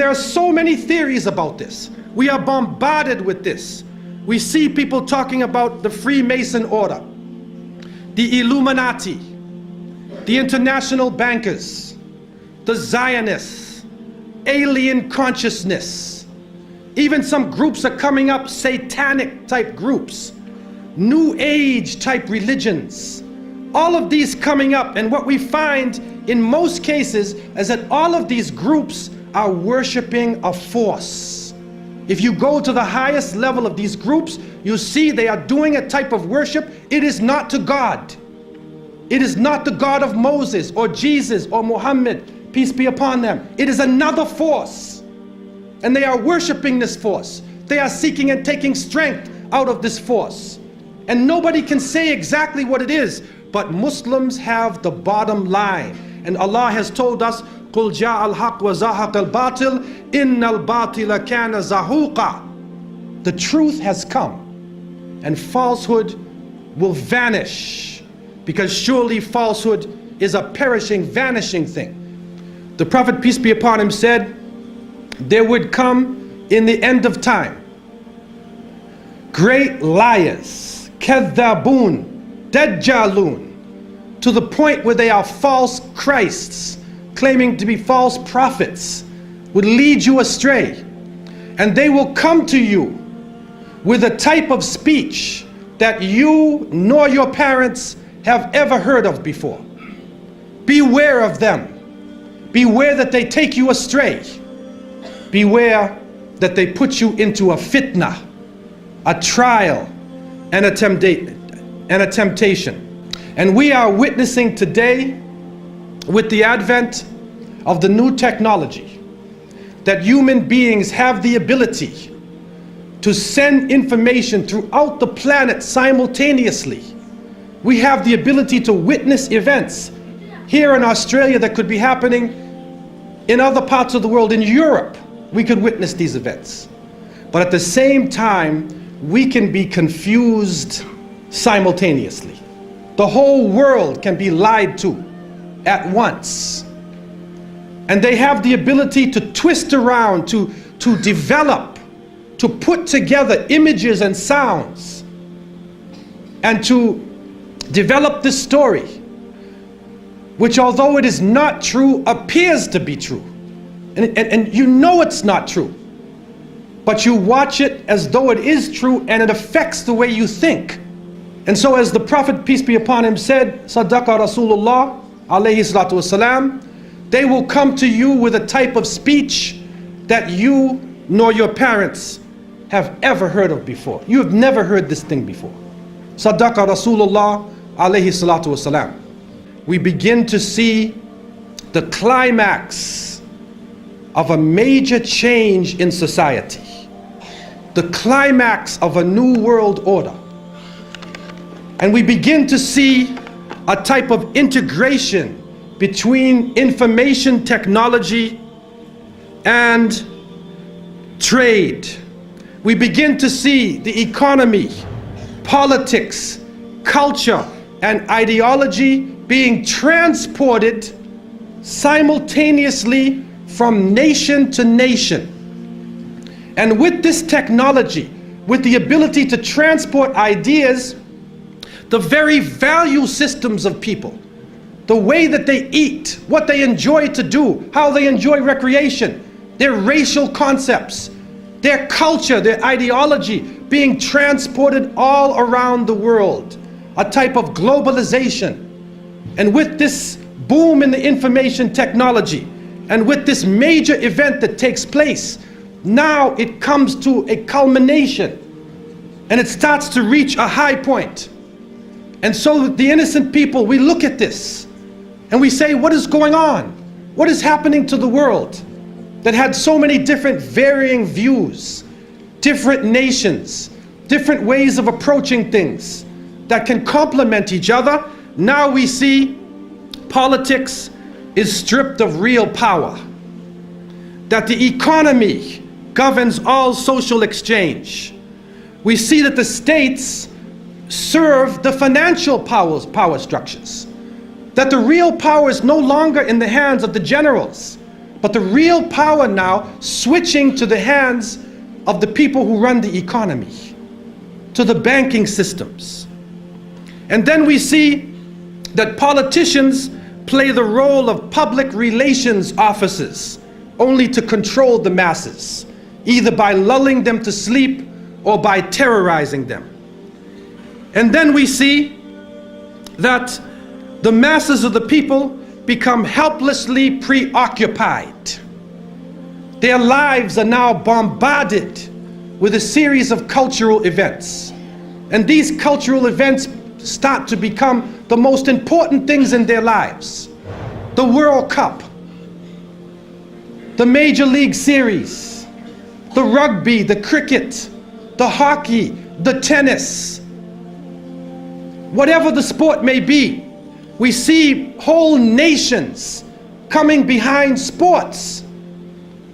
there are so many theories about this. We are bombarded with this. We see people talking about the Freemason order, the Illuminati, the international bankers, the Zionists, alien consciousness. Even some groups are coming up, satanic type groups, New Age type religions. All of these coming up, and what we find in most cases is that all of these groups are worshiping a force. If you go to the highest level of these groups, you see they are doing a type of worship. It is not to God. It is not the God of Moses or Jesus or Muhammad, peace be upon them. It is another force, and they are worshiping this force. They are seeking and taking strength out of this force, and nobody can say exactly what it is, but Muslims have the bottom line. And Allah has told us, قُلْ جَاءَ الْحَقُّ وَزَهَقَ الْبَاطِلِ إِنَّ الْبَاطِلَ كَانَ زَهُوقًا. The truth has come, and falsehood will vanish, because surely falsehood is a perishing, vanishing thing. The Prophet, peace be upon him, said there would come in the end of time great liars, kadhabun, dajjalun, to the point where they are false Christs, claiming to be false prophets, would lead you astray. And they will come to you with a type of speech that you nor your parents have ever heard of before. Beware of them. Beware that they take you astray. Beware that they put you into a fitna, a trial, and a temptation. And we are witnessing today, with the advent of the new technology, that human beings have the ability to send information throughout the planet simultaneously. We have the ability to witness events here in Australia that could be happening in other parts of the world. In Europe, we could witness these events. But at the same time, we can be confused simultaneously. The whole world can be lied to at once. And they have the ability to twist around, to develop, to put together images and sounds, and to develop this story, which, although it is not true, appears to be true. And you know it's not true, but you watch it as though it is true, and it affects the way you think. And so, as the Prophet, peace be upon him, said, Sadaqa Rasulullah alayhi salatu wasalam, they will come to you with a type of speech that you nor your parents have ever heard of before. You have never heard this thing before. Sadaqa Rasulullah alayhi salatu wasalam. We begin to see the climax of a major change in society, the climax of a new world order. And we begin to see a type of integration between information technology and trade. We begin to see the economy, politics, culture, and ideology being transported simultaneously from nation to nation. And with this technology, with the ability to transport ideas, the very value systems of people, the way that they eat, what they enjoy to do, how they enjoy recreation, their racial concepts, their culture, their ideology being transported all around the world, a type of globalization. And with this boom in the information technology, and with this major event that takes place, now it comes to a culmination, and it starts to reach a high point. And so the innocent people, we look at this and we say, what is going on? What is happening to the world that had so many different varying views, different nations, different ways of approaching things that can complement each other? Now we see politics is stripped of real power, that the economy governs all social exchange. We see that the states serve the financial power structures, that the real power is no longer in the hands of the generals, But the real power now switching to the hands of the people who run the economy, to the banking systems. And then we see that politicians play the role of public relations officers only to control the masses, either by lulling them to sleep or by terrorizing them. And then we see that the masses of the people become helplessly preoccupied. Their lives are now bombarded with a series of cultural events. And these cultural events start to become the most important things in their lives. The World Cup, the Major League Series, the rugby, the cricket, the hockey, the tennis. Whatever the sport may be, we see whole nations coming behind sports.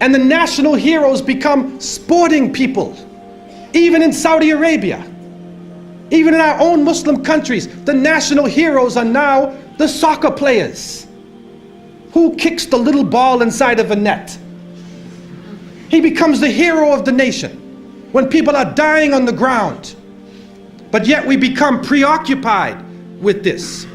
And the national heroes become sporting people. Even in Saudi Arabia, even in our own Muslim countries, the national heroes are now the soccer players. Who kicks the little ball inside of a net? He becomes the hero of the nation when people are dying on the ground. But yet we become preoccupied with this.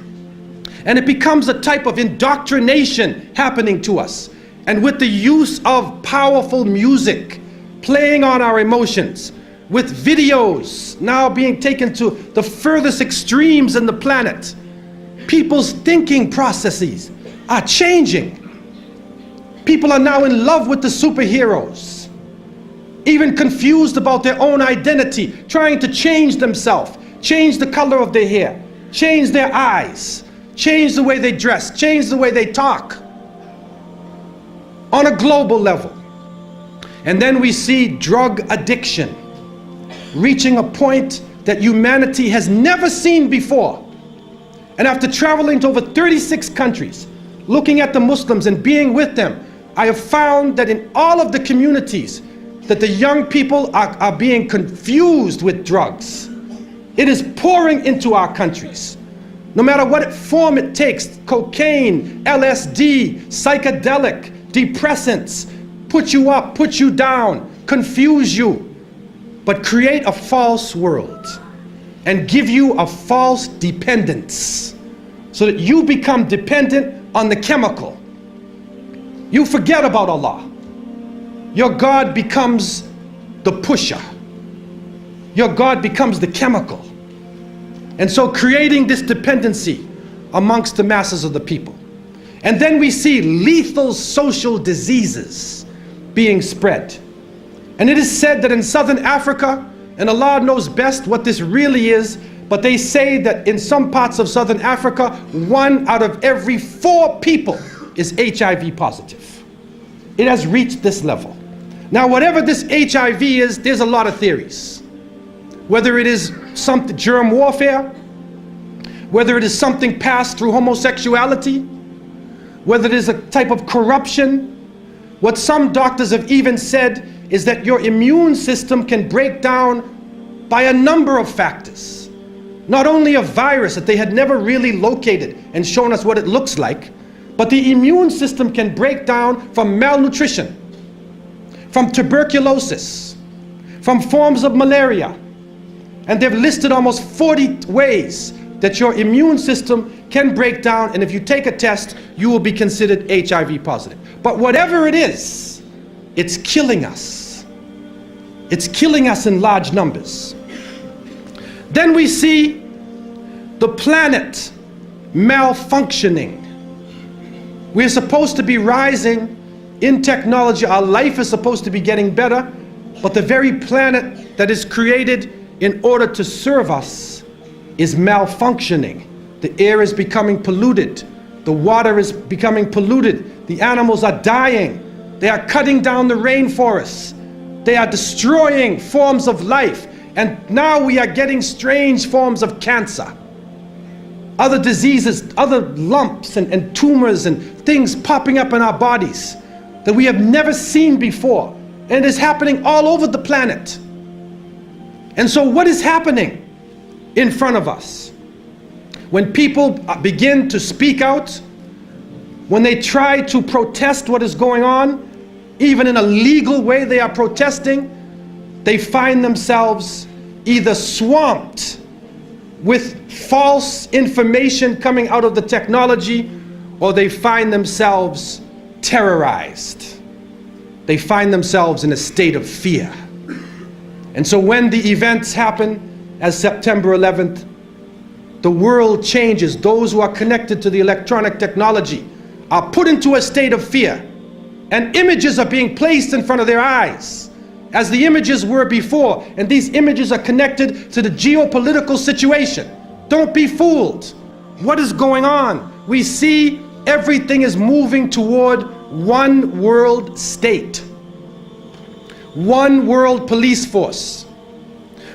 And it becomes a type of indoctrination happening to us. And with the use of powerful music playing on our emotions, with videos now being taken to the furthest extremes in the planet, people's thinking processes are changing. People are now in love with the superheroes, even confused about their own identity, trying to change themselves, change the color of their hair, change their eyes, change the way they dress, change the way they talk, on a global level. And then we see drug addiction reaching a point that humanity has never seen before. And after traveling to over 36 countries, looking at the Muslims and being with them, I have found that in all of the communities that the young people are being confused with drugs. It is pouring into our countries. No matter what form it takes, cocaine, LSD, psychedelic, depressants, put you up, put you down, confuse you, but create a false world and give you a false dependence so that you become dependent on the chemical. You forget about Allah. Your God becomes the pusher. Your God becomes the chemical. And so creating this dependency amongst the masses of the people. And then we see lethal social diseases being spread. And it is said that in Southern Africa, and Allah knows best what this really is, but they say that in some parts of Southern Africa, 1 out of every 4 people is HIV positive. It has reached this level. Now, whatever this HIV is, there's a lot of theories. Whether it is some germ warfare, whether it is something passed through homosexuality, whether it is a type of corruption. What some doctors have even said is that your immune system can break down by a number of factors. Not only a virus that they had never really located and shown us what it looks like, but the immune system can break down from malnutrition, from tuberculosis, from forms of malaria. And they've listed almost 40 ways that your immune system can break down, and if you take a test, you will be considered HIV positive. But whatever it is, it's killing us. It's killing us in large numbers. Then we see the planet malfunctioning. We're supposed to be rising in technology. Our life is supposed to be getting better, but the very planet that is created in order to serve us is malfunctioning. The air is becoming polluted. The water is becoming polluted. The animals are dying. They are cutting down the rainforests. They are destroying forms of life. And now we are getting strange forms of cancer. Other diseases, other lumps and tumors and things popping up in our bodies that we have never seen before. And it is happening all over the planet. And so what is happening in front of us? When people begin to speak out, when they try to protest what is going on, even in a legal way they are protesting, they find themselves either swamped with false information coming out of the technology, or they find themselves terrorized. They find themselves in a state of fear. And so when the events happen, as September 11th, the world changes. Those who are connected to the electronic technology are put into a state of fear, and images are being placed in front of their eyes as the images were before, and these images are connected to the geopolitical situation. Don't be fooled. What is going on? We see everything is moving toward one world state, one world police force,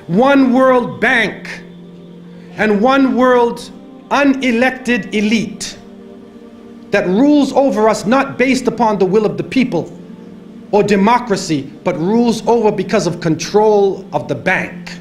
one world bank, and one world unelected elite that rules over us, not based upon the will of the people or democracy, but rules over because of control of the bank.